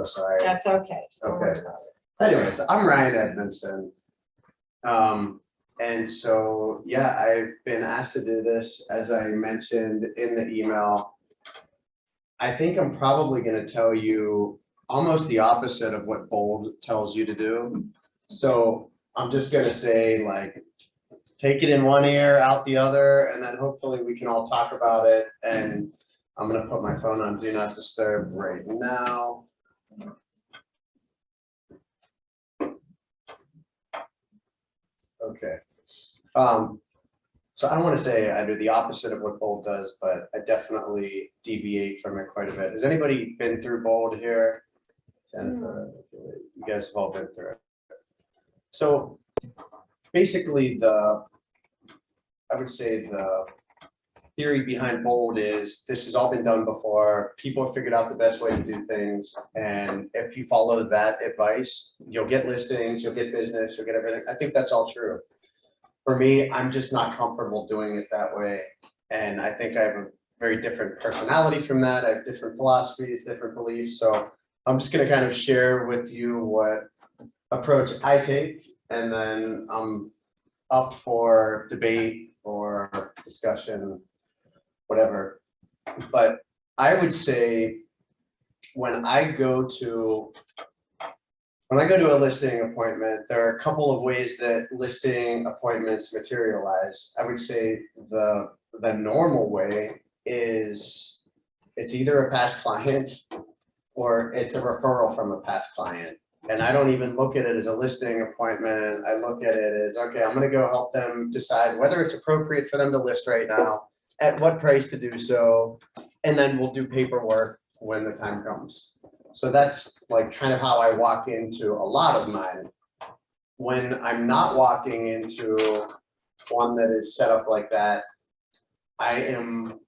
so I. That's okay. Okay. Anyways, I'm Ryan Edmondson. And so, yeah, I've been asked to do this, as I mentioned in the email. I think I'm probably going to tell you almost the opposite of what Bold tells you to do. So I'm just going to say, like, take it in one ear, out the other, and then hopefully we can all talk about it. And I'm going to put my phone on Do Not Disturb right now. Okay. So I don't want to say I do the opposite of what Bold does, but I definitely deviate from it quite a bit. Has anybody been through Bold here? Jennifer, you guys have all been through it. So basically I would say the theory behind Bold is this has all been done before. People have figured out the best way to do things. And if you follow that advice, you'll get listings, you'll get business, you'll get everything. I think that's all true. For me, I'm just not comfortable doing it that way. And I think I have a very different personality from that. I have different philosophies, different beliefs. So I'm just going to kind of share with you what approach I take. And then I'm up for debate or discussion, whatever. But I would say when I go to a listing appointment, there are a couple of ways that listing appointments materialize. I would say the normal way is it's either a past client or it's a referral from a past client. And I don't even look at it as a listing appointment. I look at it as, okay, I'm going to go help them decide whether it's appropriate for them to list right now, at what price to do so, and then we'll do paperwork when the time comes. So that's like kind of how I walk into a lot of mine. When I'm not walking into one that is set up like that, I'm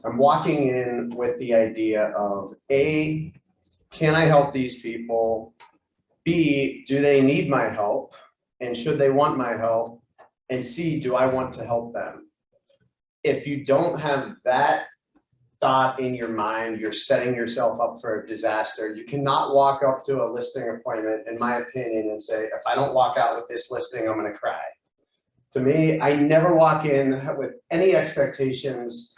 walking in with the idea of A, can I help these people? B, do they need my help? And should they want my help? And C, do I want to help them? If you don't have that thought in your mind, you're setting yourself up for a disaster. You cannot walk up to a listing appointment, in my opinion, and say, if I don't walk out with this listing, I'm going to cry. To me, I never walk in with any expectations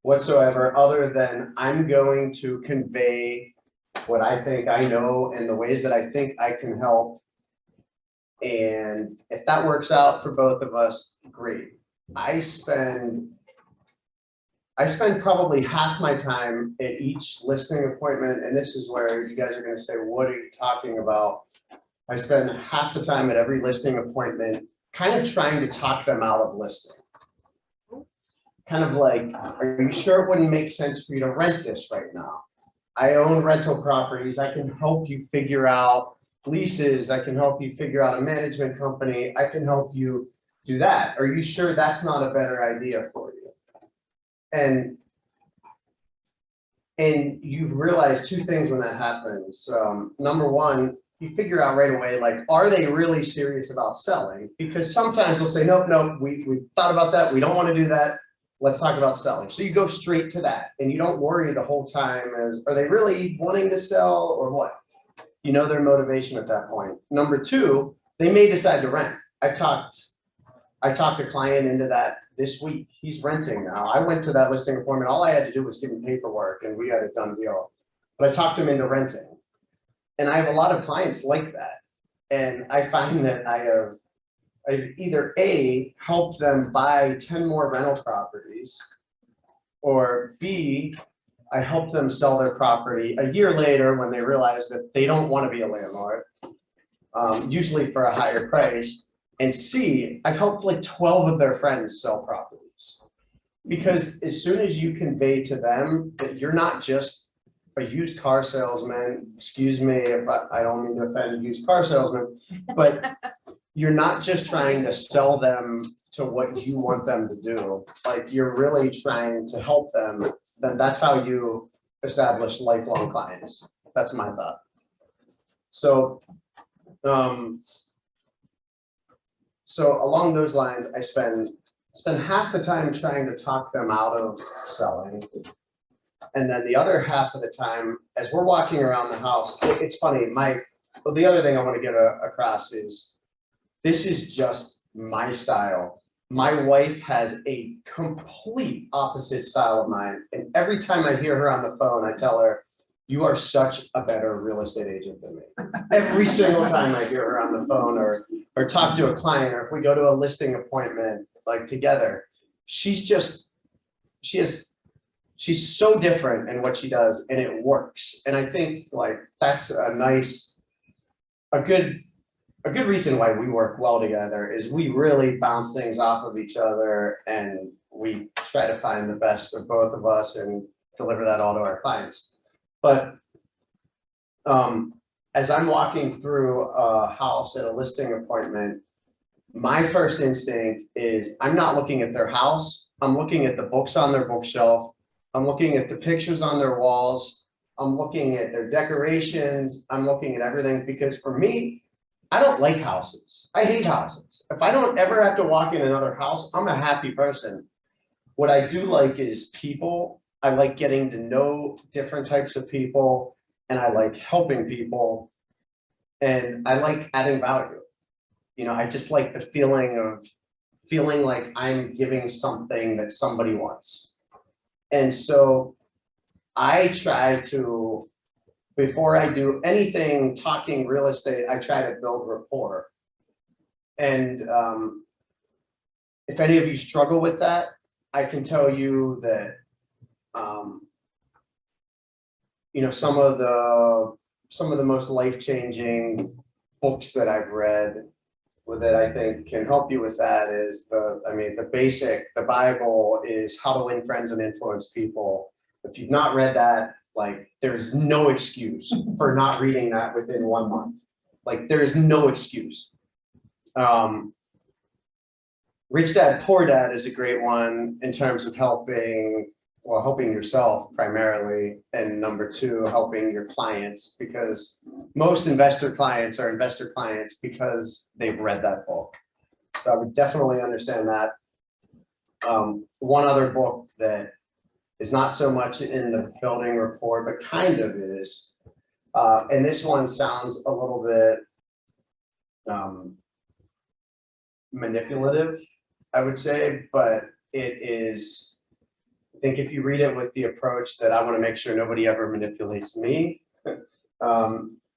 whatsoever other than I'm going to convey what I think I know and the ways that I think I can help. And if that works out for both of us, great. I spend probably half my time at each listing appointment, and this is where you guys are going to say, what are you talking about? I spend half the time at every listing appointment kind of trying to talk them out of listing. Kind of like, are you sure it wouldn't make sense for you to rent this right now? I own rental properties. I can help you figure out leases. I can help you figure out a management company. I can help you do that. Are you sure that's not a better idea for you? And you realize two things when that happens. Number one, you figure out right away, like, are they really serious about selling? Because sometimes they'll say, nope, we thought about that. We don't want to do that. Let's talk about selling. So you go straight to that and you don't worry the whole time as, are they really wanting to sell or what? You know their motivation at that point. Number two, they may decide to rent. I talked a client into that this week. He's renting now. I went to that listing appointment. All I had to do was give him paperwork and we had a done deal. But I talked him into renting. And I have a lot of clients like that. And I find that I've either A, helped them buy 10 more rental properties, or B, I helped them sell their property a year later when they realize that they don't want to be a landlord, usually for a higher price. And C, I've helped like 12 of their friends sell properties. Because as soon as you convey to them that you're not just a used car salesman, excuse me if I don't mean to offend used car salesmen, but you're not just trying to sell them to what you want them to do, like you're really trying to help them, then that's how you establish lifelong clients. That's my thought. So, so along those lines, I spend half the time trying to talk them out of selling And then the other half of the time, as we're walking around the house, it's funny, well, the other thing I want to get across is this is just my style. My wife has a complete opposite style of mine. And every time I hear her on the phone, I tell her, you are such a better real estate agent than me. Every single time I hear her on the phone or talk to a client, or if we go to a listing appointment, like together, she's so different in what she does, and it works. And I think like that's a good reason why we work well together is we really bounce things off of each other, and we try to find the best of both of us and deliver that all to our clients. But as I'm walking through a house at a listing appointment, my first instinct is I'm not looking at their house. I'm looking at the books on their bookshelf. I'm looking at the pictures on their walls. I'm looking at their decorations. I'm looking at everything, because for me, I don't like houses. I hate houses. If I don't ever have to walk in another house, I'm a happy person. What I do like is people. I like getting to know different types of people, and I like helping people, and I like adding value. You know, I just like the feeling like I'm giving something that somebody wants. And so I try to, before I do anything talking real estate, I try to build rapport. And if any of you struggle with that, I can tell you that you know, some of the most life-changing books that I've read that I think can help you with that is the Bible is How to Win Friends and Influence People. If you've not read that, like, there's no excuse for not reading that within 1 month. Like, there is no excuse. Rich Dad, Poor Dad is a great one in terms of helping yourself primarily, and number 2, helping your clients, because most investor clients are investor clients because they've read that book. So I would definitely understand that. One other book that is not so much in the building rapport, but kind of is, and this one sounds a little bit manipulative, I would say, but it is, I think if you read it with the approach that I want to make sure nobody ever manipulates me,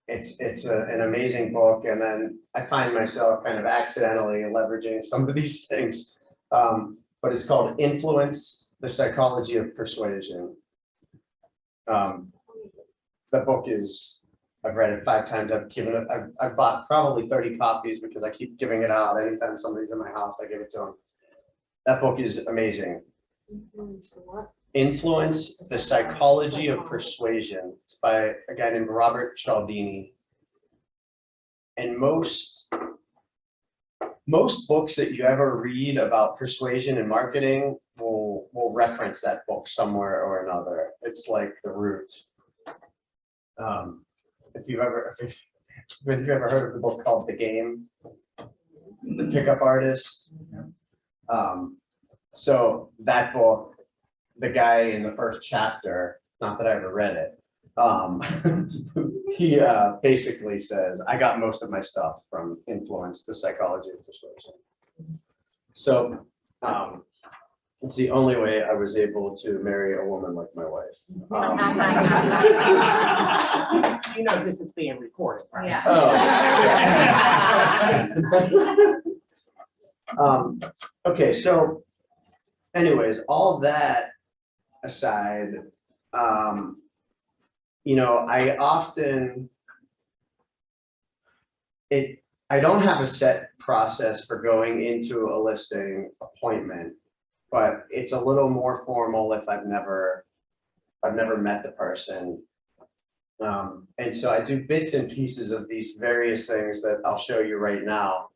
it's an amazing book. And then I find myself kind of accidentally leveraging some of these things, but it's called Influence, the Psychology of Persuasion. The book is, I've read it 5 times. I've bought probably 30 copies because I keep giving it out. Anytime somebody's in my house, I give it to them. That book is amazing. Influence, the Psychology of Persuasion. It's by a guy named Robert Cialdini. And most books that you ever read about persuasion and marketing will reference that book somewhere or another. It's like the root. If you've ever heard of the book called The Game, The Pickup Artist. So that book, the guy in the first chapter, not that I ever read it, he basically says, I got most of my stuff from Influence, the Psychology of Persuasion. So it's the only way I was able to marry a woman like my wife. You know this is being recorded, right? Yeah. Oh. Okay, so anyways, all of that aside, you know, I don't have a set process for going into a listing appointment, but it's a little more formal if I've never met the person. And so I do bits and pieces of these various things that I'll show you right now,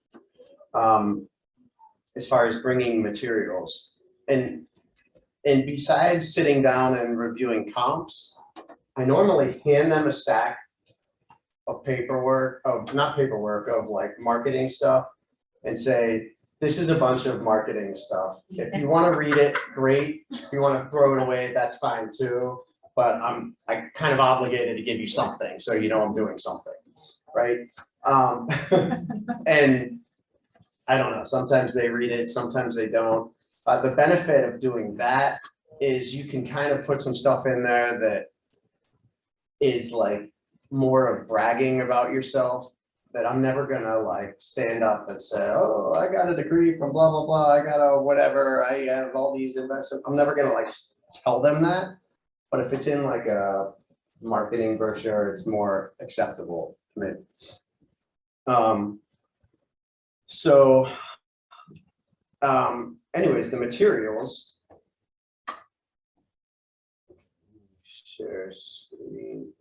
as far as bringing materials. And besides sitting down and reviewing comps, I normally hand them a stack of of like marketing stuff and say, this is a bunch of marketing stuff. If you want to read it, great. If you want to throw it away, that's fine too. but I kind of obligated to give you something, so you know I'm doing something, right? And I don't know, sometimes they read it, sometimes they don't. The benefit of doing that is you can kind of put some stuff in there that is like more of bragging about yourself, that I'm never gonna like stand up and say, oh, I got a degree from blah, blah, blah, I got a whatever, I have all these investments. I'm never gonna like tell them that. But if it's in like a marketing brochure, it's more acceptable to me. Anyways, the materials. Share screen.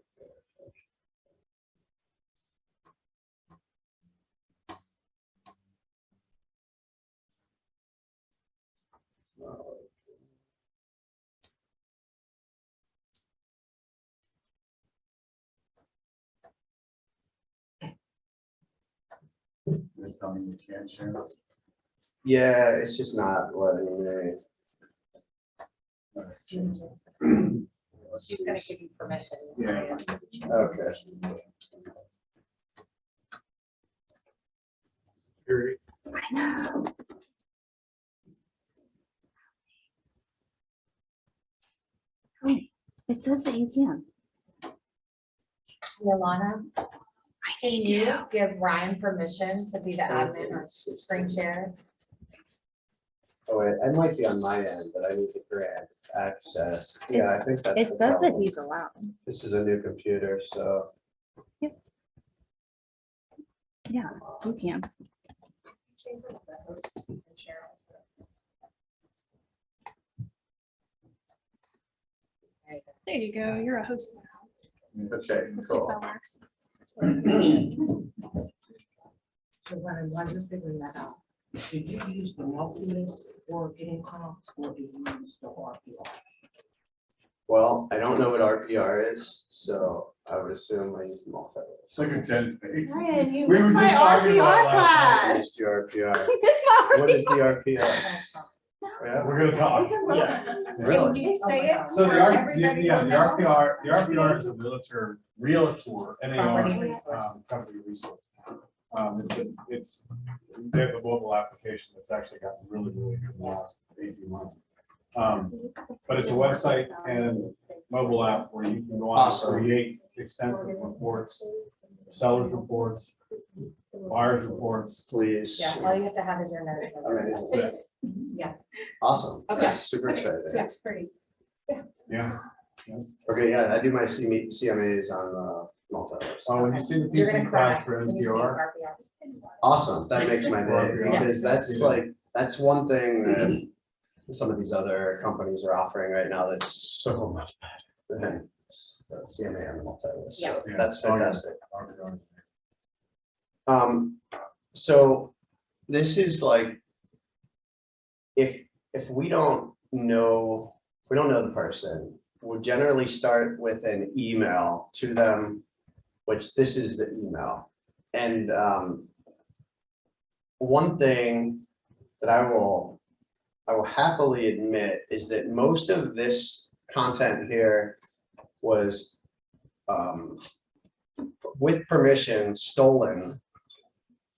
They tell me you can't share. Yeah, it's just not letting me. She's gonna give you permission. Yeah. Okay. I know. Oh, it says that you can. Yolana, can you do. give Ryan permission to be the admin or screen share? Oh, wait, I might be on my end, but I need to grant access. Yeah, I think that's It the says that problem. he's allowed. This is a new computer, so. Yeah, you can. There you go. You're a host now. Okay, Let's see if cool. that works. So Ryan, while you're figuring that out, did you use the multi-list for getting comps, or did you use the RPR? Well, I don't know what RPR is, so I would assume I use the multi-list. Look at Jen's face. Ryan, you We were missed my just talking about RPR last I class. used your RPR. You missed my What is the RPR. RPR? Yeah, We're gonna talk. Yeah. really? you say it? So the Everybody will know. the RPR is a realtor, Property NAR, resource. company resource. It's, they have a mobile application that's actually gotten really good in the last 18 months. But it's a website and mobile app where you can go on and Awesome. create extensive reports, sellers reports, buyers reports. Please. Yeah, all you have to have is your notes. I mean, That's it. Yeah. Awesome. Okay. That's super exciting. So it's pretty. Yeah. Okay, yeah, I do my CMAs on multi-list. Oh, when you see the You're PC gonna cry class for when you see NPR, RPR. Awesome, that makes my day, Yeah. because that's like, that's one thing that some of these other companies are offering right now that's so much better than CMA on the multi-list, so Yeah. that's Oh, yeah. fantastic. So this is like, if we don't know, the person, we'll generally start with an email to them, which this is the email. And one thing that I will happily admit is that most of this content here was with permission stolen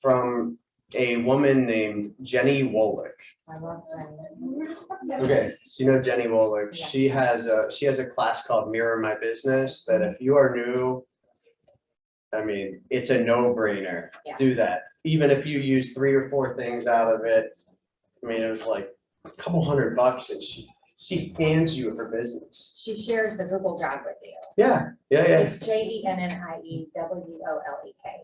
from a woman named Jenny Wolick. I love Jenny. Okay, so you know Jenny Wolick, Yeah. she has a class called Mirror My Business that if you are new, I mean, it's a no-brainer. Yeah. Do that. Even if you use 3 or 4 things out of it, I mean, it was like a couple $100 and she hands you her business. She shares the Google Drive with you. Yeah. It's JENNIEWOLEK.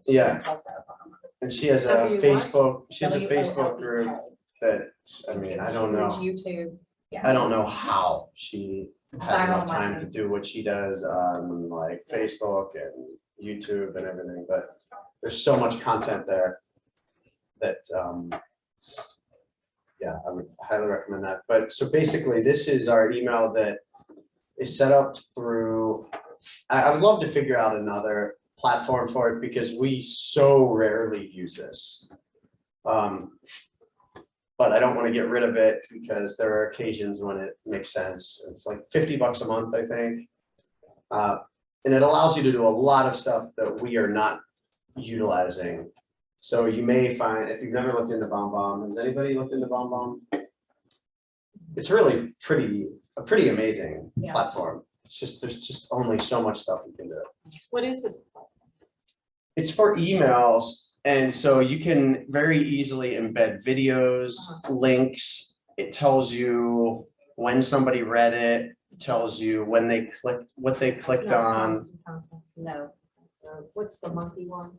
She's Yeah. in Tulsa, Oklahoma. And she has a Facebook, she has a Facebook group WOLEK. that, I mean, I don't know. Huge YouTube. I don't know how she has enough Viral time to marketing. do what she does on like Facebook and YouTube and everything, but there's so much content there that, yeah, I would highly recommend that. But so basically, this is our email that is set up through, I would love to figure out another platform for it because we so rarely use this. But I don't want to get rid of it because there are occasions when it makes sense. It's like $50 a month, I think. And it allows you to do a lot of stuff that we are not utilizing. So you may find, if you've never looked into BombBomb, has anybody looked into BombBomb? It's really a pretty amazing Yeah. platform. It's just, there's just only so much stuff you can do. What is this? It's for emails, and so you can very easily embed videos, links. It tells you when somebody read it, it tells you when they clicked, what they clicked on. No. What's the monkey one?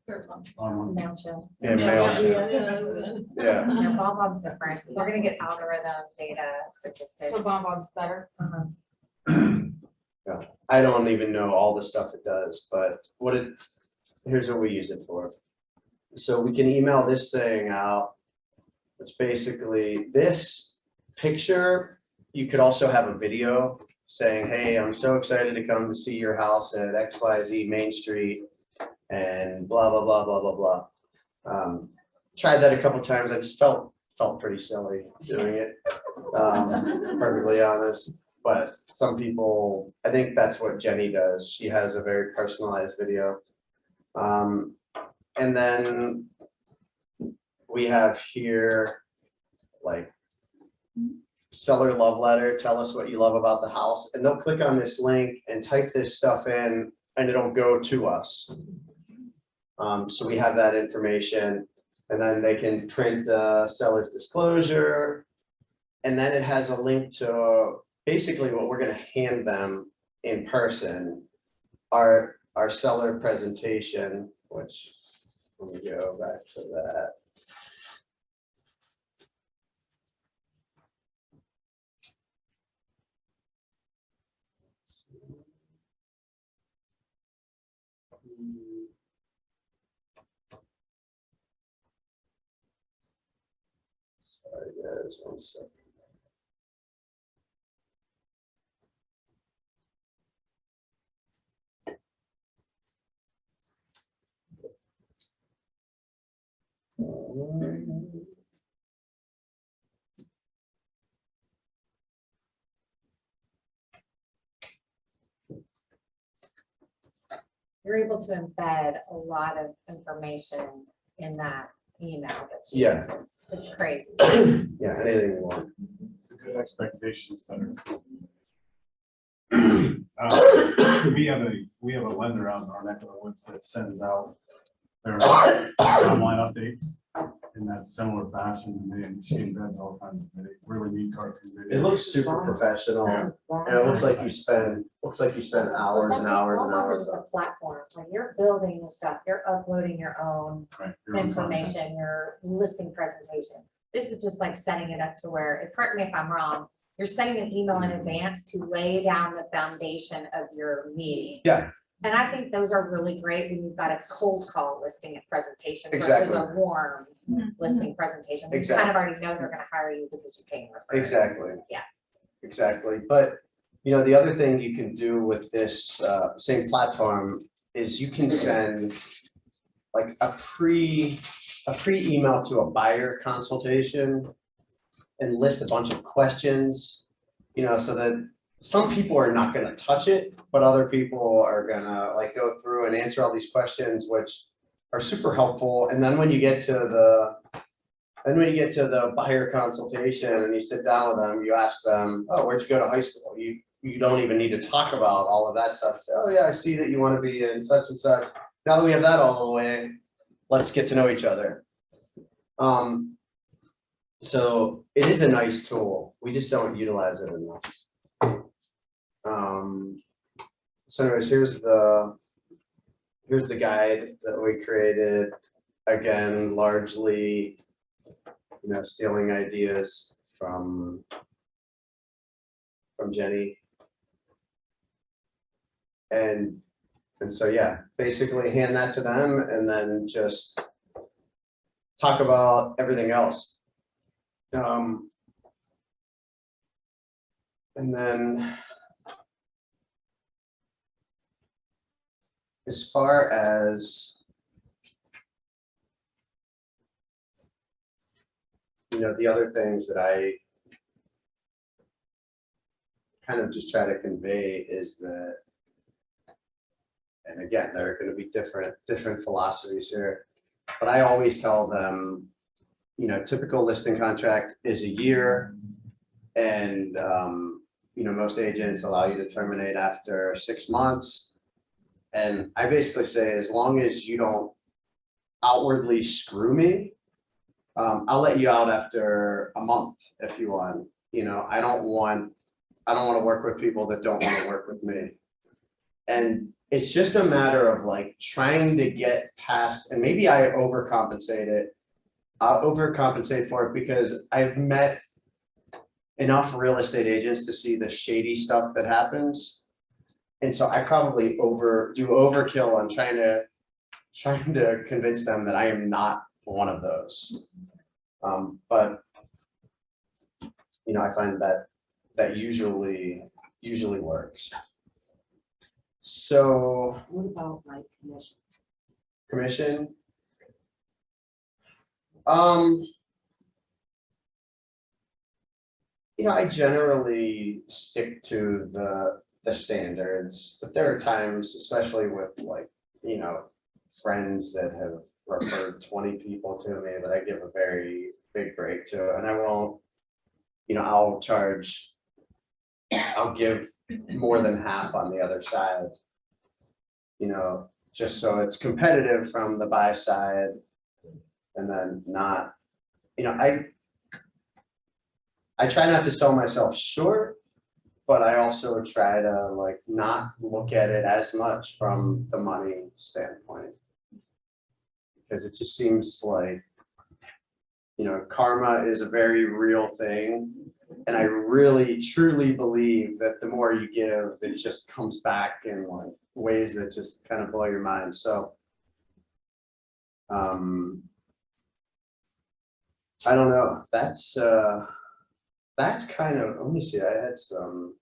Mailchimp. Yeah, Yeah. Yeah, No, BombBomb's different. We're gonna get algorithm data statistics. So BombBomb's better. Uh-huh. I don't even know all the stuff it does, but here's what we use it for. So we can email this thing out, which basically this picture, you could also have a video saying, hey, I'm so excited to come to see your house at XYZ Main Street and blah, blah, blah, blah, blah, blah. Tried that a couple times. I just felt pretty silly doing it, perfectly honest. But some people, I think that's what Jenny does. She has a very personalized video. And then we have here, like, seller love letter, tell us what you love about the house. And they'll click on this link and type this stuff in and it'll go to us. So we have that information, and then they can print seller's disclosure. And then it has a link to basically what we're going to hand them in person, our seller presentation, which, let me go back to that. Sorry guys, 1 second. You're able to embed a lot of information in that email that she Yeah. uses. It's crazy. Yeah, anything you want. It's a good expectation setter. We have a lender out in our neck of the woods that sends out their online updates in that similar fashion, and she embeds all kinds of really neat cartoon videos. It looks super professional, and it looks like you spend hours and hours and hours. It's a platform. When you're building the stuff, you're uploading your own Right, your own content. information, your listing presentation. This is just like setting it up to where, correct me if I'm wrong, you're sending an email in advance to lay down the foundation of your meeting. Yeah. And I think those are really great when you've got a cold call listing and presentation versus Exactly. a warm listing presentation. You kind of already know they're gonna hire you because you pay them. Exactly. Yeah. Exactly, but the other thing you can do with this same platform is you can send like a pre-email to a buyer consultation and list a bunch of questions, so that some people are not going to touch it, but other people are going to like go through and answer all these questions, which are super helpful. And then when you get to the buyer consultation and you sit down with them, you ask them, oh, where'd you go to high school? You don't even need to talk about all of that stuff. Say, oh yeah, I see that you want to be in such and such. Now that we have that all the way, let's get to know each other. So it is a nice tool. We just don't utilize it enough. So anyways, here's the guide that we created. Again, largely, stealing ideas from Jenny. And so, yeah, basically hand that to them and then just talk about everything else. And then as far as, the other things that I kind of just try to convey is that and again, there are gonna be different philosophies here. But I always tell them, you know, typical listing contract is a year. And, you know, most agents allow you to terminate after 6 months. And I basically say, as long as you don't outwardly screw me, I'll let you out after a month if you want. You know, I don't want to work with people that don't want to work with me. And it's just a matter of like trying to get past, and maybe I overcompensate it. I'll overcompensate for it because I've met enough real estate agents to see the shady stuff that happens. And so I probably do overkill on trying to convince them that I am not one of those. But you know, I find that usually works. So What about like commission? commission. You know, I generally stick to the standards, but there are times, especially with like, you know, friends that have referred 20 people to me, that I give a very big break to, and I won't, you know, I'll give more than half on the other side, you know, just so it's competitive from the buy side, and then not, you know, I try not to sell myself short, but I also try to like not look at it as much from the money standpoint. Because it just seems like, you know, karma is a very real thing. And I really truly believe that the more you give, it just comes back in like ways that just kind of blow your mind. So I don't know. That's kind of, let me see, I had some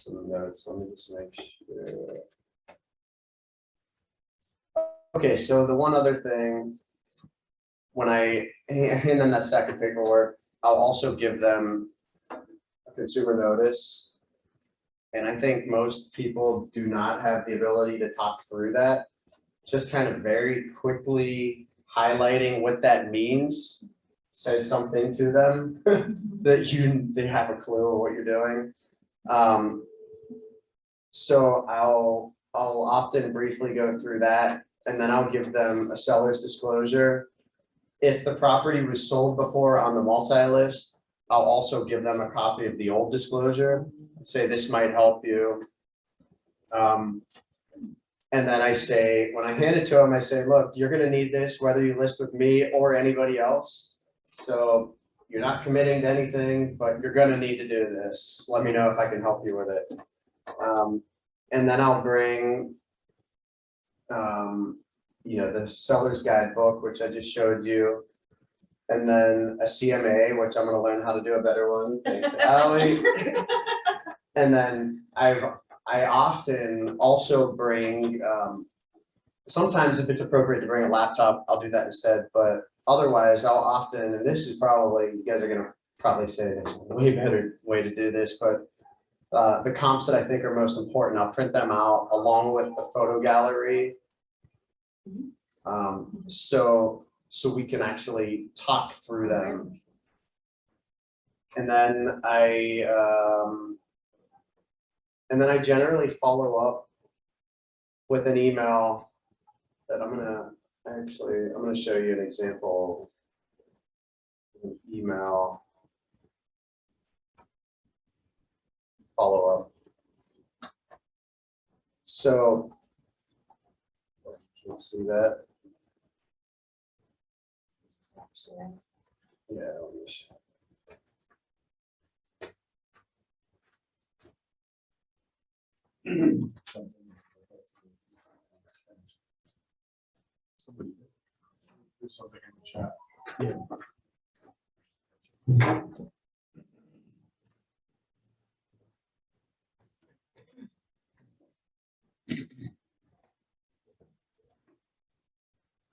notes. Let me just make sure. Okay, so the one other thing, when I hand them that stack of paperwork, I'll also give them a consumer notice. And I think most people do not have the ability to talk through that. Just kind of very quickly highlighting what that means says something to them that they have a clue of what you're doing. So I'll often briefly go through that, and then I'll give them a seller's disclosure. If the property was sold before on the multi-list, I'll also give them a copy of the old disclosure, say this might help you. And then I say, when I hand it to them, I say, look, you're gonna need this whether you list with me or anybody else. So you're not committing to anything, but you're gonna need to do this. Let me know if I can help you with it. And then I'll bring, you know, the seller's guidebook, which I just showed you. And then a CMA, which I'm gonna learn how to do a better one, thanks to Ally. And then I often also bring, sometimes if it's appropriate to bring a laptop, I'll do that instead, but otherwise I'll often, and this is probably, you guys are gonna probably say there's a way better way to do this, but the comps that I think are most important, I'll print them out along with the photo gallery. So we can actually talk through them. And then I generally follow up with an email that I'm gonna show you an example of an email follow up. So can you see that? Yeah, let me show. Somebody do something in the chat.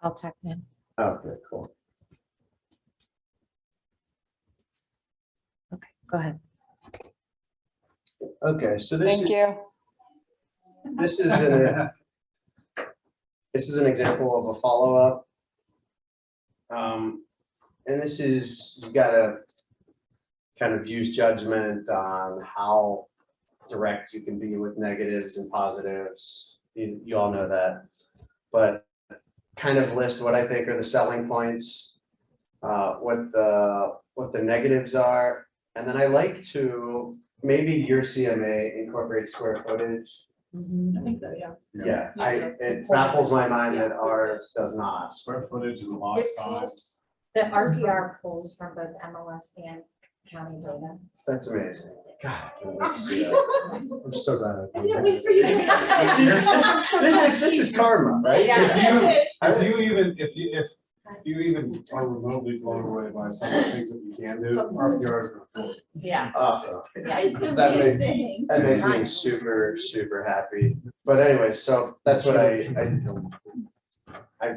I'll check in. Okay, cool. Okay, go ahead. Okay, so this Thank is, you. this is an example of a follow-up. And this is, you gotta kind of use judgment on how direct you can be with negatives and positives. You all know that, but kind of list what I think are the selling points, what the negatives are, and then I like to, maybe your CMA incorporates square footage. I think so, yeah. Yeah, it baffles my mind that ours does not. Square footage and lot It size. pulls, the RPR pulls from both MLS and county data. That's amazing. God, I can't wait to see that. I'm so glad I did this. for you to This is karma, right? Yeah. If you even are remotely blown away by some of the things that you can do, RPR is gonna fill it. Yeah. Awesome. Yeah. It's That makes- amazing. That makes me super, super happy. But anyway, so that's what I've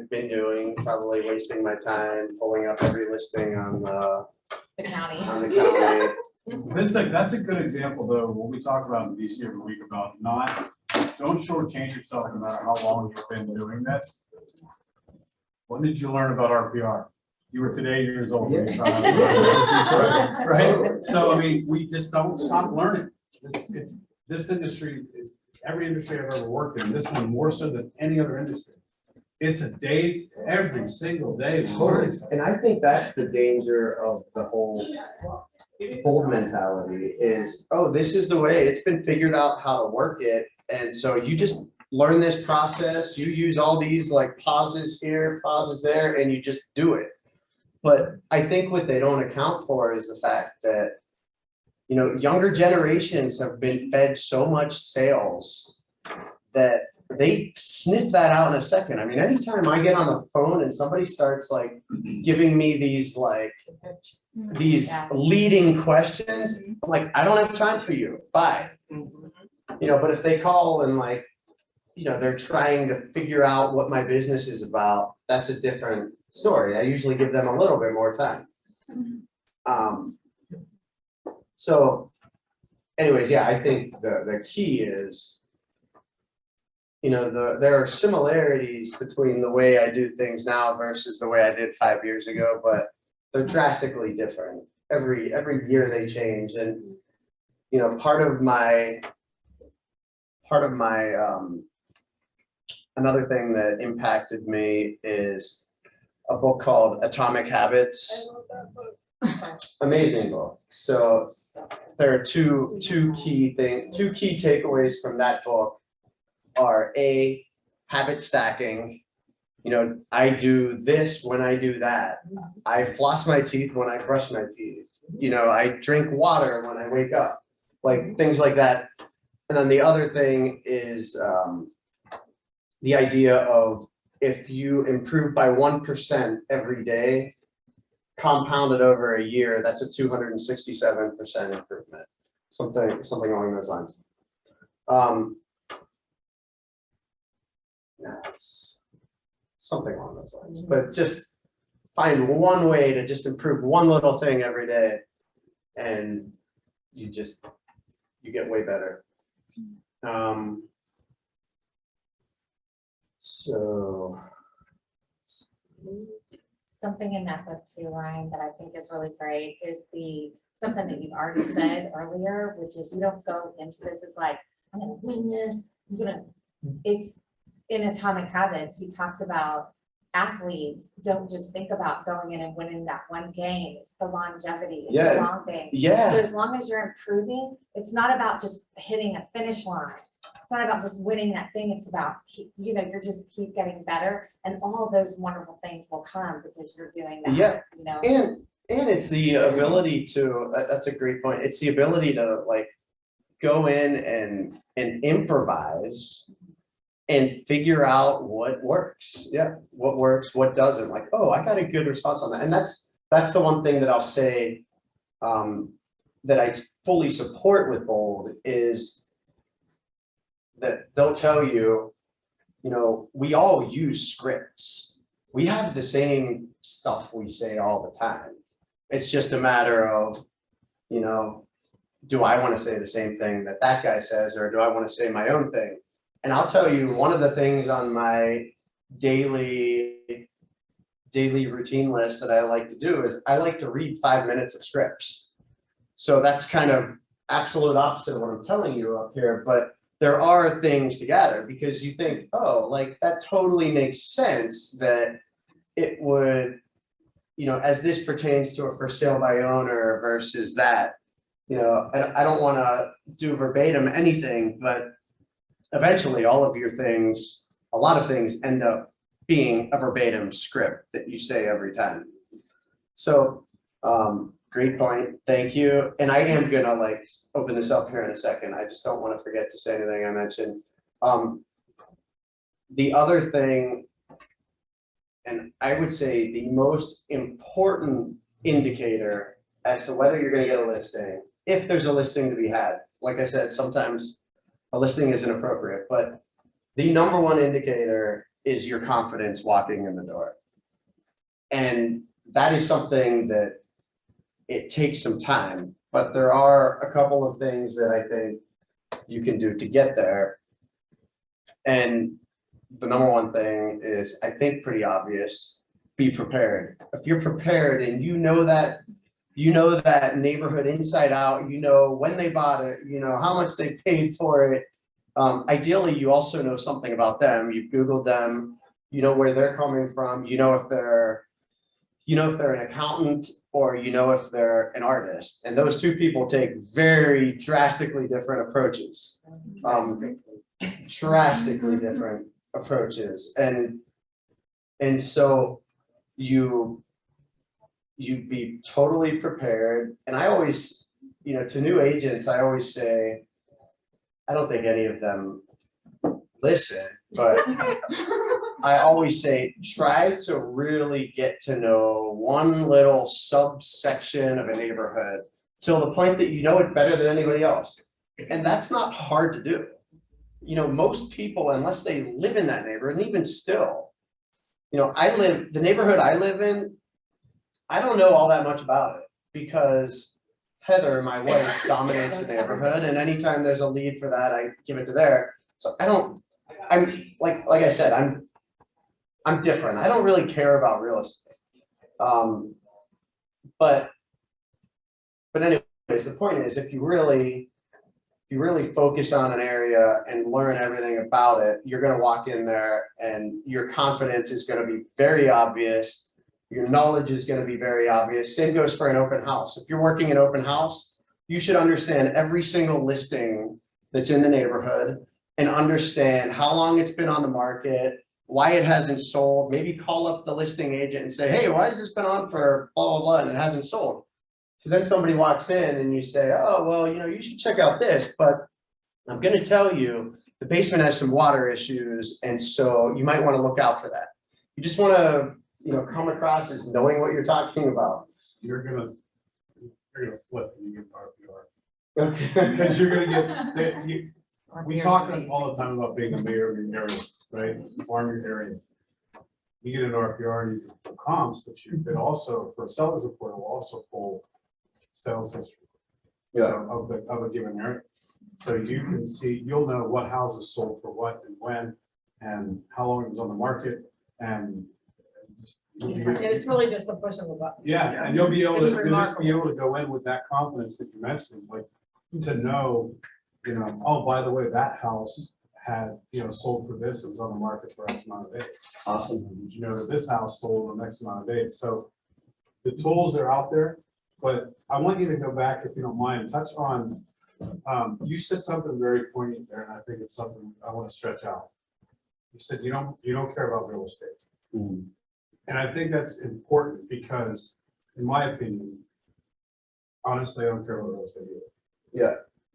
been doing, probably wasting my time pulling up every listing on the The county. That's a good example, though, what we talk about in DC every week about don't shortchange yourself no matter how long you've been doing this. When did you learn about RPR? You were today years old. When you found out. Right? So, I mean, we just don't stop learning. It's this industry, every industry I've ever worked in, this one more so than any other industry. It's a day, every single day. It's learning something. And I think that's the danger of the whole bold mentality is, oh, this is the way, it's been figured out how to work it. And so you just learn this process, you use all these like pauses here, pauses there, and you just do it. But I think what they don't account for is the fact that, you know, younger generations have been fed so much sales that they sniff that out in a second. I mean, anytime I get on the phone and somebody starts like giving me these Yeah. leading questions, I'm like, I don't have time for you. Bye. You know, but if they call and like, you know, they're trying to figure out what my business is about, that's a different story. I usually give them a little bit more time. So anyways, yeah, I think the key is, you know, there are similarities between the way I do things now versus the way I did 5 years ago, but they're drastically different. Every year they change. And, you know, part of my another thing that impacted me is a book called Atomic Habits. Amazing book. So there are two key takeaways from that book are A, habit stacking. You know, I do this when I do that. I floss my teeth when I brush my teeth. You know, I drink water when I wake up, like things like that. And then the other thing is the idea of if you improve by 1% every day, compounded over a year, that's a 267% improvement. Something along those lines. It's something along those lines, but just find one way to just improve one little thing every day, and you get way better. So Something in that book too, Ryan, that I think is really great is something that you've already said earlier, which is you don't go into this as like, I'm gonna win this, it's in Atomic Habits, he talks about athletes don't just think about going in and winning that one game. It's the longevity, it's the long game. yeah, So as long as you're improving, it's not about just hitting a finish line. It's not about just winning that thing. It's about, you know, you're just keep getting better, and all of those wonderful things will come because you're doing that. Yeah. You know. and it's the ability to. That's a great point. It's the ability to like go in and improvise and figure out what works. Yeah, what works, what doesn't. Like, oh, I got a good response on that, and that's the one thing that I'll say that I fully support with Bold is that they'll tell you, you know, we all use scripts. We have the same stuff we say all the time. It's just a matter of, you know, do I want to say the same thing that guy says, or do I want to say my own thing? And I'll tell you, one of the things on my daily routine list that I like to do is I like to read 5 minutes of scripts. So that's kind of absolute opposite of what I'm telling you up here, but there are things to gather because you think, oh, like that totally makes sense that it would, you know, as this pertains to a for sale by owner versus that, you know, I don't want to do verbatim anything, but eventually all of your things, a lot of things end up being a verbatim script that you say every time. So, great point. Thank you. And I am gonna like open this up here in a second. I just don't want to forget to say anything I mentioned. The other thing, and I would say the most important indicator as to whether you're gonna get a listing, if there's a listing to be had. Like I said, sometimes a listing isn't appropriate, but the number one indicator is your confidence walking in the door. And that is something that it takes some time, but there are a couple of things that I think you can do to get there. And the number one thing is, I think, pretty obvious: be prepared. If you're prepared and you know that neighborhood inside out, you know when they bought it, you know how much they paid for it. Ideally, you also know something about them. You've Googled them, you know where they're coming from, you know if they're an accountant or you know if they're an artist. And those two people take very drastically different approaches. Drastically different approaches. And so you be totally prepared. And I always, you know, to new agents, I always say, I don't think any of them listen, but I always say, try to really get to know one little subsection of a neighborhood till the point that you know it better than anybody else. And that's not hard to do. You know, most people, unless they live in that neighborhood, and even still, you know, the neighborhood I live in, I don't know all that much about it because Heather, my wife, dominates the neighborhood, and anytime there's a lead for that, I give it to there. So I'm like I said, I'm different. I don't really care about real estate. But anyways, the point is, if you really focus on an area and learn everything about it, you're going to walk in there and your confidence is going to be very obvious. Your knowledge is going to be very obvious. Same goes for an open house. If you're working an open house, you should understand every single listing that's in the neighborhood and understand how long it's been on the market, why it hasn't sold. Maybe call up the listing agent and say, hey, why has this been on for blah, blah, blah, and it hasn't sold? Because then somebody walks in and you say, oh, well, you know, you should check out this, but I'm going to tell you the basement has some water issues. And so you might want to look out for that. You just want to, you know, come across as knowing what you're talking about. You're gonna flip when you get RPR. Okay. Because you're gonna get, we talk all the time about being the mayor of your area, right? Farm your area. You get an RPR and you can pull comps, but you could also, for a seller's report, it will also pull sales history. Yeah. So of a given area. So you can see, you'll know what houses sold for what and when, and how long it was on the market, and And it's really just a push of a button. yeah, and you'll just be Remarkable. able to go in with that confidence that you mentioned, like to know, you know, oh, by the way, that house had, you know, sold for this, it was on the market for X amount of days. Awesome. Did you know that this house sold in X amount of days? So the tools are out there, but I want you to go back, if you don't mind, touch on, you said something very poignant there, and I think it's something I want to stretch out. You said you don't care about real estate. Mm. And I think that's important because, in my opinion, honestly, I don't care about real estate either. Yeah.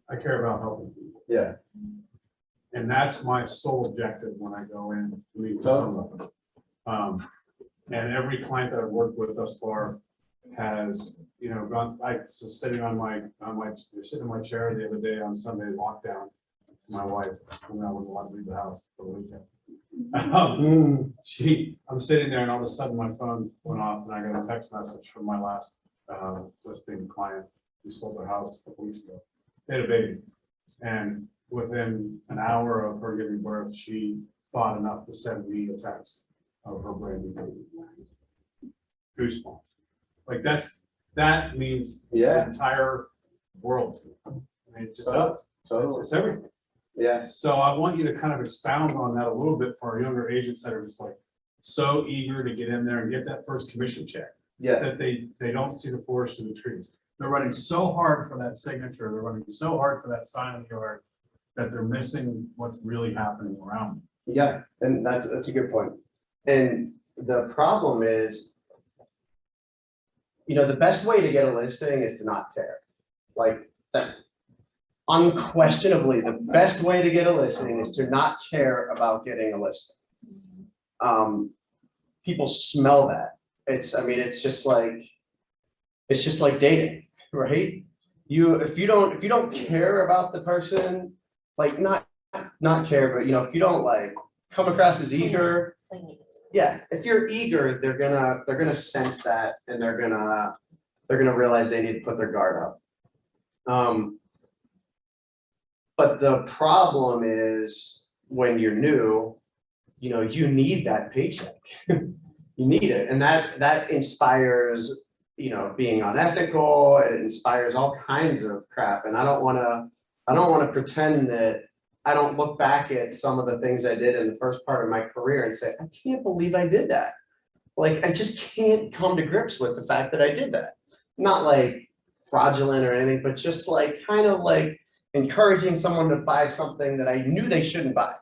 I care about helping people. Yeah. And that's my sole objective when I go in to meet with someone. And every client that I've worked with thus far has, you know, gone. I was sitting on my sitting in my chair the other day on Sunday lockdown. My wife, when I wouldn't want to leave the house for the weekend. I'm sitting there and all of a sudden my phone went off and I got a text message from my last listing client who sold their house a couple weeks ago. They had a baby, and within an hour of her giving birth, she thought enough to send me a text of her brand new baby. Goosebumps. Like that means the entire world to me. I mean, it just does. It's everything. Yeah. So I want you to kind of expound on that a little bit for our younger agents that are just like so eager to get in there and get that first commission check. Yeah. That they don't see the forest in the trees. They're running so hard for that signature, they're running so hard for that sign in the yard that they're missing what's really happening around them. Yeah, and that's a good point. And the problem is, the best way to get a listing is to not care. Like that, unquestionably, the best way to get a listing is to not care about getting a listing. People smell that. It's just like dating, right? If you don't care about the person, like not care, but if you don't like come across as eager, yeah, if you're eager, they're gonna sense that, and they're gonna realize they need to put their guard up. But the problem is when you're new, you need that paycheck. You need it, and that inspires, being unethical. It inspires all kinds of crap, and I don't want to pretend that I don't look back at some of the things I did in the first part of my career and say, I can't believe I did that. Like, I just can't come to grips with the fact that I did that. Not like fraudulent or anything, but just like kind of like encouraging someone to buy something that I knew they shouldn't buy.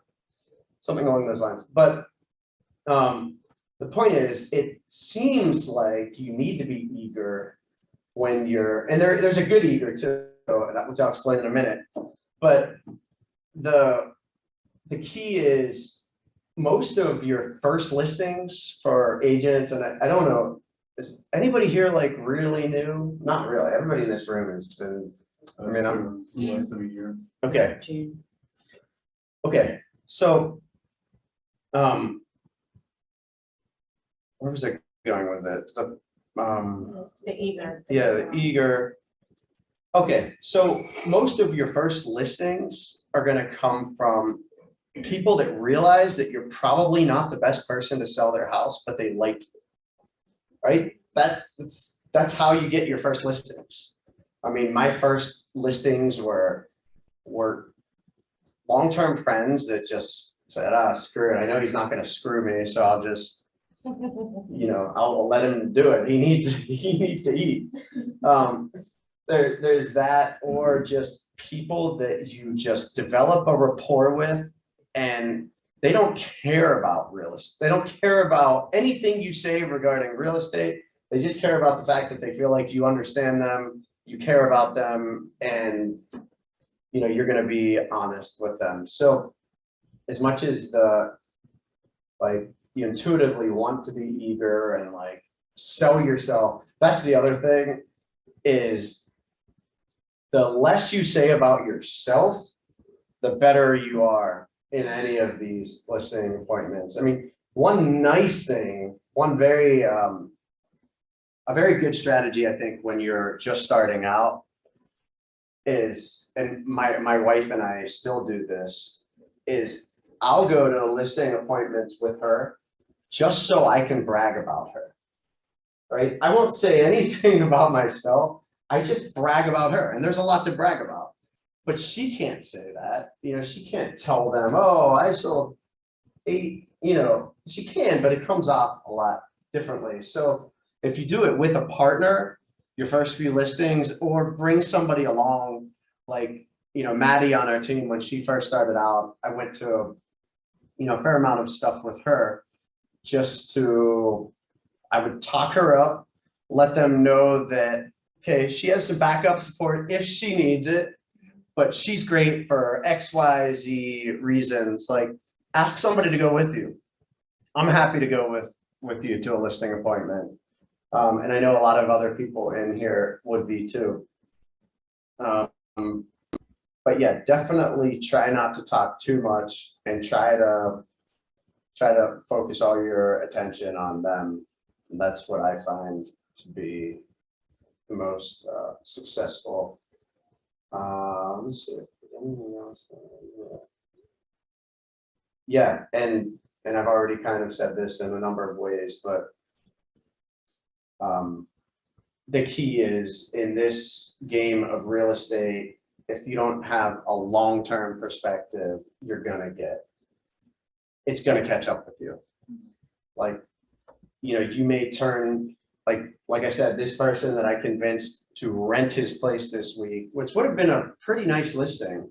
Something along those lines. But the point is, it seems like you need to be eager when you're, and there's a good eager too, which I'll explain in a minute. But the key is most of your first listings for agents, and I don't know, is anybody here like really new? Not really. Everybody in this room has been. I mean, I'm less than a year. okay. Okay, so where was I going with it? The eager. Yeah, the eager. Okay, so most of your first listings are going to come from people that realize that you're probably not the best person to sell their house, but they like you, right? That's how you get your first listings. I mean, my first listings were long-term friends that just said, screw it. I know he's not going to screw me, so I'll just, I'll let him do it. He needs to eat. There's that, or just people that you just develop a rapport with, and they don't care about real estate. They don't care about anything you say regarding real estate. They just care about the fact that they feel like you understand them, you care about them, and you're going to be honest with them. So as much as you intuitively want to be eager and like sell yourself, that's the other thing, is the less you say about yourself, the better you are in any of these listing appointments. I mean, one nice thing, a very good strategy, I think, when you're just starting out is, and my wife and I still do this, is I'll go to listing appointments with her just so I can brag about her, right? I won't say anything about myself. I just brag about her, and there's a lot to brag about, but she can't say that. She can't tell them, oh, I sold 8, she can, but it comes off a lot differently. So if you do it with a partner, your first few listings, or bring somebody along, like, Maddie on our team, when she first started out, I went to, a fair amount of stuff with her I would talk her up, let them know that, okay, she has some backup support if she needs it, but she's great for X, Y, Z reasons. Like, ask somebody to go with you. I'm happy to go with you to a listing appointment. And I know a lot of other people in here would be too. But yeah, definitely try not to talk too much, and try to focus all your attention on them. And that's what I find to be the most successful. Let me see if anything else? Yeah, and I've already kind of said this in a number of ways, but the key is in this game of real estate, if you don't have a long-term perspective, it's gonna catch up with you. Like, you may turn, like I said, this person that I convinced to rent his place this week, which would have been a pretty nice listing.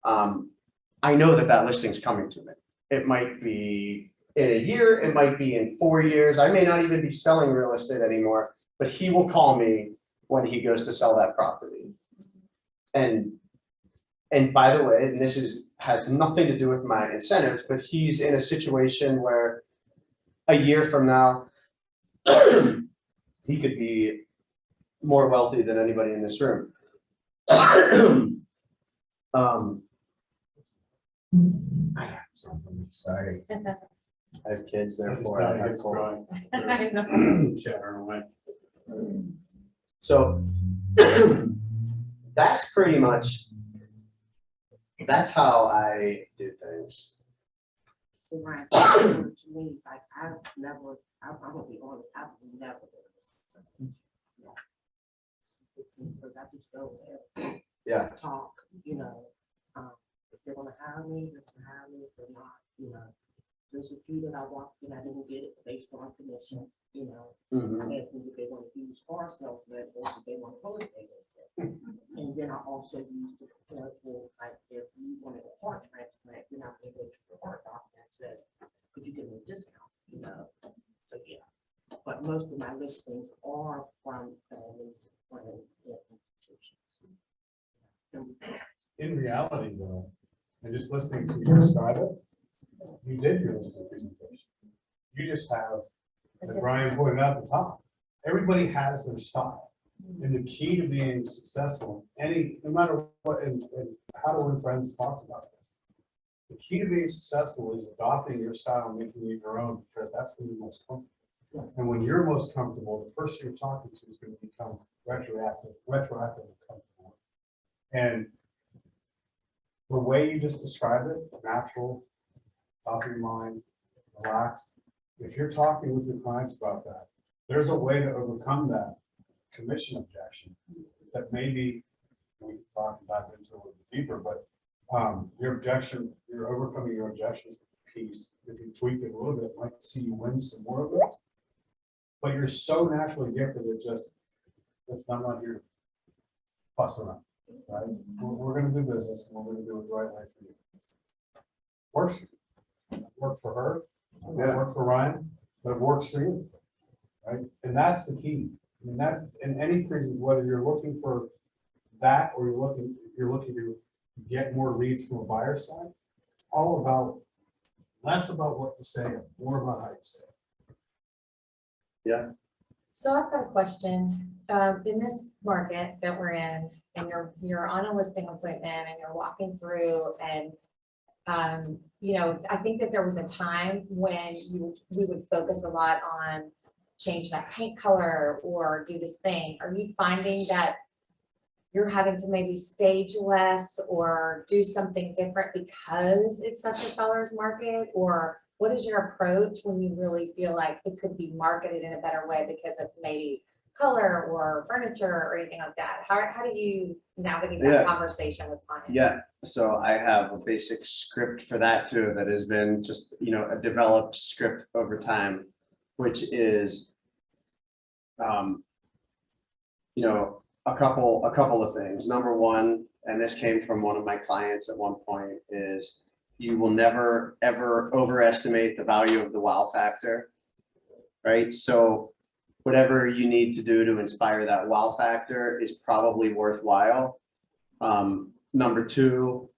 I know that listing's coming to me. It might be in a year, it might be in 4 years. I may not even be selling real estate anymore, but he will call me when he goes to sell that property. And by the way, and has nothing to do with my incentives, but he's in a situation where a year from now, he could be more wealthy than anybody in this room. I have something, sorry. I have kids, therefore I have cold. I know. Chattering away. So that's pretty much, that's how I do things. So Ryan, to me, like, I'm gonna be honest, I've never done this. Because I just go there. Yeah. Talk, if they're gonna hire me, they're gonna hire me, if they're not, there's a few that I walked in, I didn't get it based on commission, I Mhm. asked them if they want to use car salesman or if they want to real estate agent. And then I also used the careful, like, if you wanted a heart transplant, you're not gonna go to the heart doctor and say, could you give me a discount, so yeah. But most of my listings are from families, friends, and institutions. In reality, though, and just listening to you describe it, you did your listing presentation. You just have, as Brian pointed out at the top, everybody has their style. And the key to being successful, no matter what, and How to Win Friends talks about this. The key to being successful is adopting your style and making it your own, because that's going to be most comfortable. And when you're most comfortable, the person you're talking to is going to become retroactively comfortable. And the way you just described it, natural, top of your mind, relaxed. If you're talking with your clients about that, there's a way to overcome that commission objection that maybe we can talk about into a little bit deeper, but you're overcoming your objections piece. If you tweak it a little bit, might see you win some more of it. But you're so naturally gifted, I'm not here to fuss around, right? We're going to do business and we're going to do it the right way for you. Works for her, work for Ryan, but it works for you, right? And that's the key. I mean, that in any presentation, whether you're looking for that or you're looking to get more leads from a buyer side, it's all about less about what you say, more about how you say it. Yeah. So I've got a question. In this market that we're in, and you're on a listing appointment and you're walking through and I think that there was a time when we would focus a lot on change that paint color or do this thing. Are you finding that you're having to maybe stage less or do something different because it's such a seller's market? Or what is your approach when you really feel like it could be marketed in a better way because of maybe color or furniture or anything like that? How do you navigate that conversation with clients? Yeah, so I have a basic script for that too, that has been just, a developed script over time, which is, a couple of things. Number one, and this came from one of my clients at one point, is you will never, ever overestimate the value of the wow factor, right? So whatever you need to do to inspire that wow factor is probably worthwhile. Number two,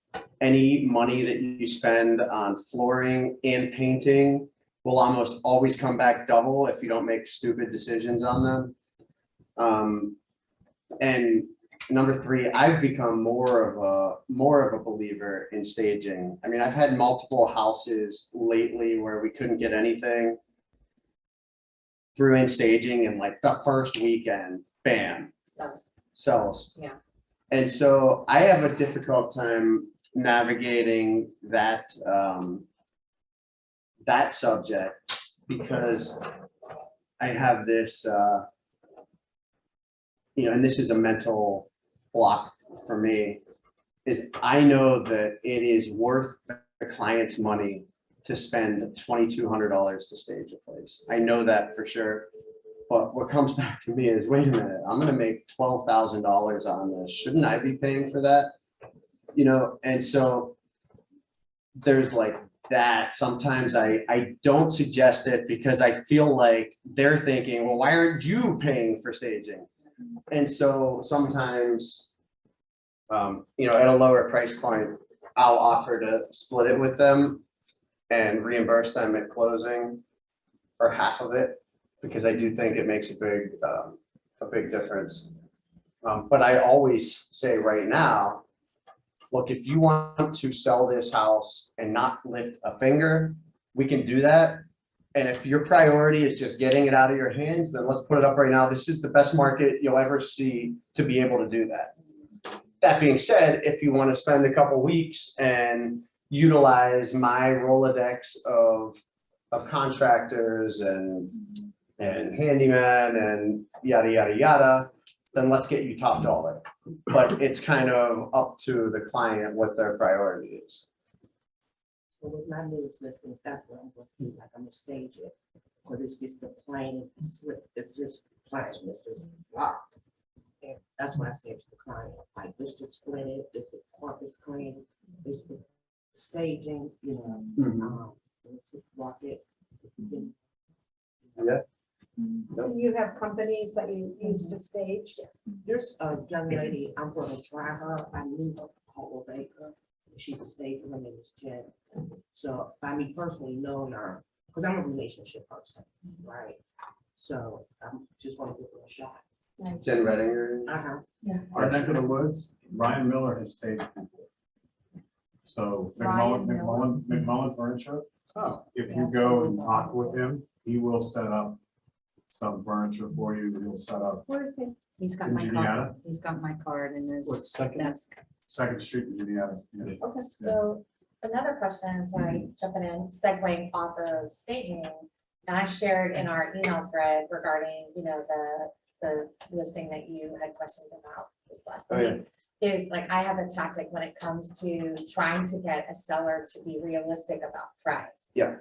any money that you spend on flooring and painting will almost always come back double if you don't make stupid decisions on them. And number three, I've become more of a believer in staging. I mean, I've had multiple houses lately where we couldn't get anything through in staging, and like the first weekend, bam, Sells. sells. Yeah. And so I have a difficult time navigating that, that subject because I have this, and this is a mental block for me, is I know that it is worth the client's money to spend $2,200 to stage a place. I know that for sure. But what comes back to me is, wait a minute, I'm gonna make $12,000 on this. Shouldn't I be paying for that? And so there's like that. Sometimes I don't suggest it because I feel like they're thinking, well, why aren't you paying for staging? And so sometimes, at a lower price point, I'll offer to split it with them and reimburse them at closing for half of it, because I do think it makes a big difference. But I always say right now, look, if you want to sell this house and not lift a finger, we can do that. And if your priority is just getting it out of your hands, then let's put it up right now. This is the best market you'll ever see to be able to do that. That being said, if you want to spend a couple weeks and utilize my Rolodex of contractors and handyman and yada, yada, yada, then let's get you top dollar. But it's kind of up to the client what their priority is. So with my news listings, that's what I'm gonna do, like I'm gonna stage it, because it's just the plain slip, it's just plain, it's just locked. And that's what I said to the client, like, let's just split it, this the carpet screen, this the staging, let's rock it. Yeah. You have companies that you use to stage? Yes. There's a young lady, I'm gonna try her, I knew her, Paula Baker, she's a stager, her name is Jen. So by me personally knowing her, because I'm a relationship person, right? So I'm just gonna give her a shot. Jen Redinger. Uh-huh. Our neck of the woods, Brian Miller has staged people. So McMullen Furniture, if you go and talk with him, he will set up some furniture for you. He'll set up Where is he? He's got In my card. Indiana? He's got my card and What's second? that's, 2nd Street in Indiana. Yeah. Okay. so another question, sorry, jumping in, segueing off of staging. And I shared in our email thread regarding, the listing that you had questions about this last Oh, yeah. week. Is like, I have a tactic when it comes to trying to get a seller to be realistic about price. Yeah.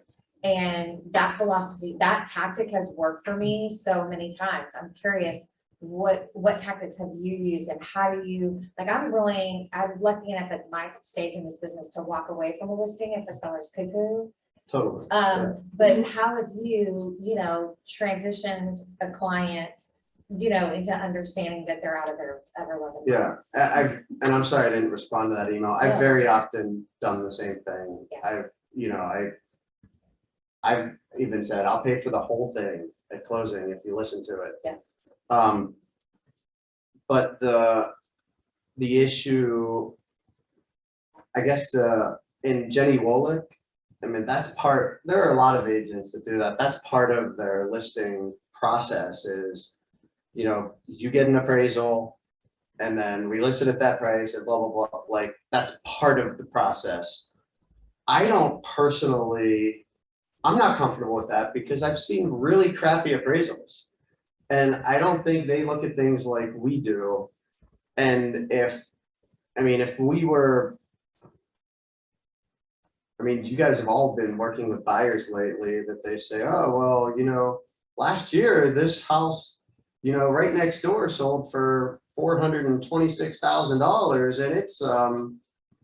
And that philosophy, that tactic has worked for me so many times. I'm curious, what tactics have you used and how do you, like, I'm lucky enough at my stage in this business to walk away from a listing if the seller's cuckoo. Totally. But how have you, transitioned a client, into understanding that they're out of their ever-loving Yeah, minds? and I'm sorry I didn't respond to that email. I've Yeah. very often done the same thing. Yeah. I've even said, I'll pay for the whole thing at closing if you listen to it. Yeah. But the issue, I guess in Jenny Wolick, I mean, there are a lot of agents that do that. That's part of their listing process is, you get an appraisal and then we list it at that price and blah, blah, blah. Like, that's part of the process. I don't personally, I'm not comfortable with that because I've seen really crappy appraisals. And I don't think they look at things like we do. And if we were, you guys have all been working with buyers lately that they say, oh, well, last year this house, right next door sold for $426,000 and it's,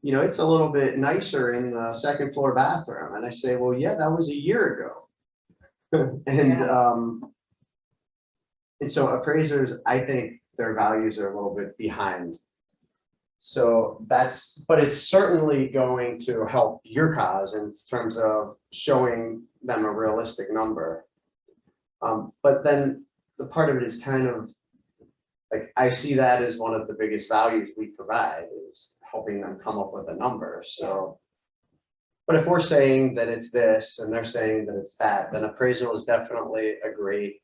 it's a little bit nicer in the second floor bathroom. And I say, well, yeah, that was a year ago. And so appraisers, I think their values are a little bit behind. So but it's certainly going to help your cause in terms of showing them a realistic number. But then the part of it is kind of like, I see that as one of the biggest values we provide is helping them come up with a number. So, but if we're saying that it's this and they're saying that it's that, then appraisal is definitely a great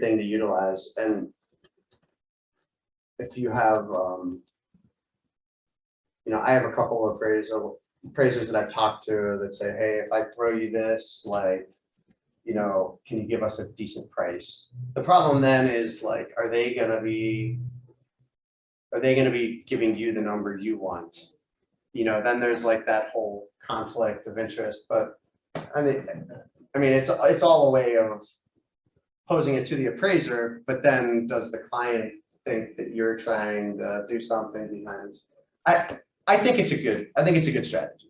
thing to utilize. And if you have, I have a couple of appraisers that I've talked to that say, hey, if I throw you this, like, can you give us a decent price? The problem then is like, are they gonna be giving you the number you want? Then there's like that whole conflict of interest, but I mean, it's all a way of posing it to the appraiser, but then does the client think that you're trying to do something behind? I think it's a good strategy.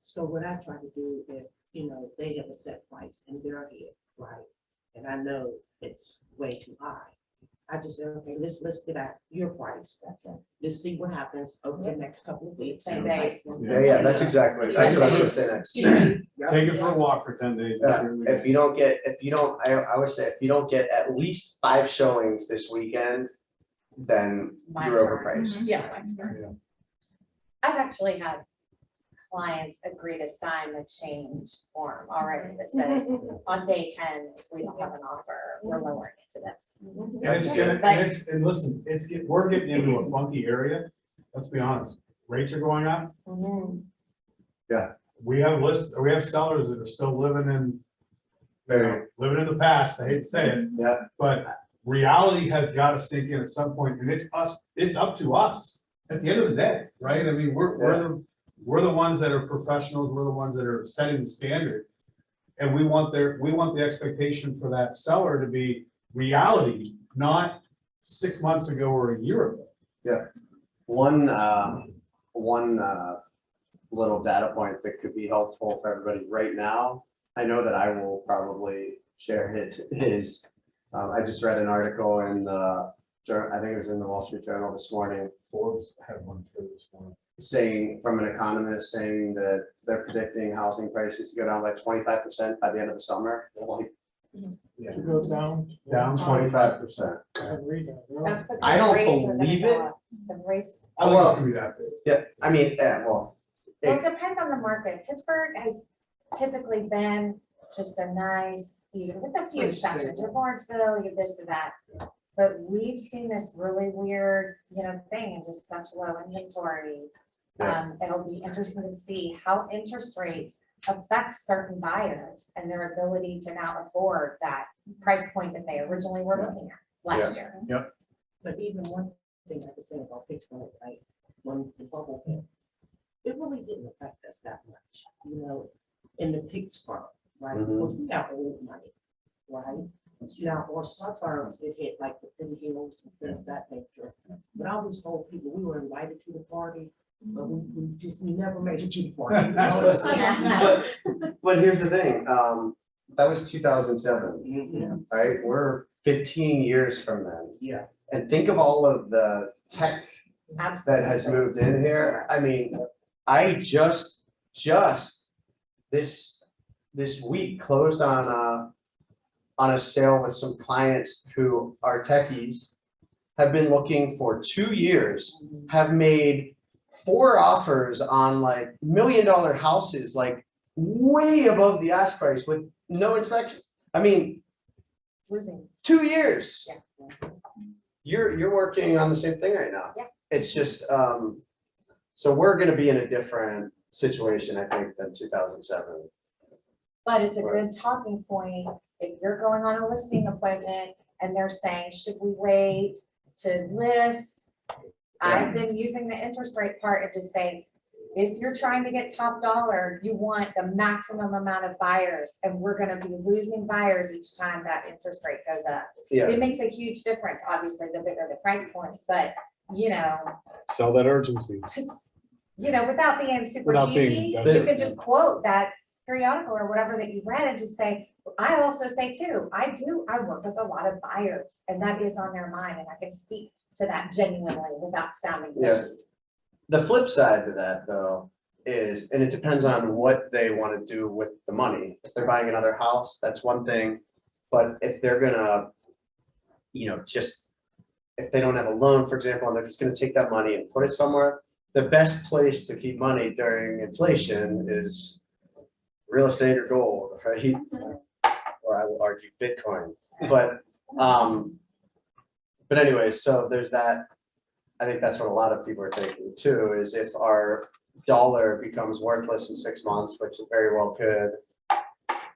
So what I try to do is, they have a set price and they're here, right? And I know it's way too high. I just say, okay, let's get at your price. Let's see what happens over the next couple of weeks. Same days. Yeah, that's exactly, that's what I was gonna say next. Take it for a walk for 10 days. If you don't, I would say, if you don't get at least 5 showings this weekend, then My you're turn. overpriced. Yeah. I've actually had clients agree to sign the change form already that says on day 10, if we don't have an offer, we're lowering it to this. And listen, we're getting into a funky area. Let's be honest. Rates are going up. Mhm. We have sellers that are still living in the past. I hate to say it, Yeah, but reality has got to sink in at some point, and it's up to us at the end of the day, right? I mean, we're the ones that are professionals. We're the ones that are setting the standard, and we want the expectation for that seller to be reality, not 6 months ago or a year ago. yeah. One little data point that could be helpful for everybody right now. I know that I will probably share it is, I just read an article in the, I think it was in the Wall Street Journal this morning, Forbes had one too this morning. saying, from an economist saying that they're predicting housing prices to go down by 25% by the end of the summer. Yeah. To go down. Down 25%. That's because I don't rates are gonna believe go it. up. The rates, I think it's gonna be that big. Yeah, I mean, yeah, well, well, it depends on the market. Pittsburgh has typically been just a nice, even with a few exceptions, your Lawrenceville, your this or that. But we've seen this really weird, thing and just such low inventory. It'll be interesting to see how interest rates affect certain buyers and their ability to now afford that price point that they originally were looking at last year. But even one thing I could say about Pittsburgh, right, when the bubble hit, it really didn't affect us that much, in the Pittsburgh, right? Mhm. Because we got old money, right? Now, or suburbs, it hit like the Thin Hills and things of that nature. But I always told people we were invited to the party, but we never made it to the party. but here's the thing, that was 2007, Mhm. right? We're 15 years from then. Yeah. And think of all of the tech that has Absolutely. moved in here. I mean, I just this week closed on a sale with some clients who are techies, have been looking for 2 years, have made 4 offers on like $1 million houses, like way above the ask price with no inspection. I mean, Losing. 2 years. Yeah. You're working on the same thing right now. Yeah. It's just, so we're gonna be in a different situation, I think, than 2007. But it's a Right. good talking point. If you're going on a listing appointment and they're saying, should we wait to list? I've been using the interest rate part and just saying, if you're trying to get top dollar, you want the maximum amount of buyers, and we're gonna be losing buyers each time that interest rate goes up. Yeah, It makes a huge difference, obviously, the bigger the price point, but, Sell that urgency. it's, without being super Without being cheesy, you desperate, could just quote that periodical or whatever that you read and just say, I also say too, I work with a lot of buyers, and that is on their mind, and I can speak to that genuinely without sounding Yeah. fishy. the flip side to that though is, and it depends on what they want to do with the money. If they're buying another house, that's one thing. But if they're gonna, just, if they don't have a loan, for example, and they're just gonna take that money and put it somewhere, the best place to keep money during inflation is real estate or gold, right? Or I will argue Bitcoin, but anyway, so there's that. I think that's what a lot of people are thinking too, is if our dollar becomes worthless in 6 months, which it very well could,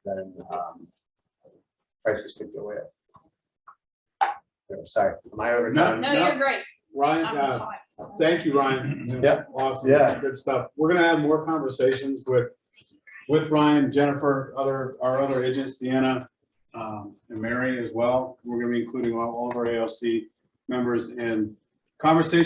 then prices could go up. Sorry, am I over time? No, you're great. Ryan, I'm fine. thank you, Ryan. Yeah. Awesome. Yeah. Good stuff. We're gonna have more conversations with Ryan, Jennifer, our other agents, Deanna, and Mary as well. We're gonna be including all of our ALC members in conversation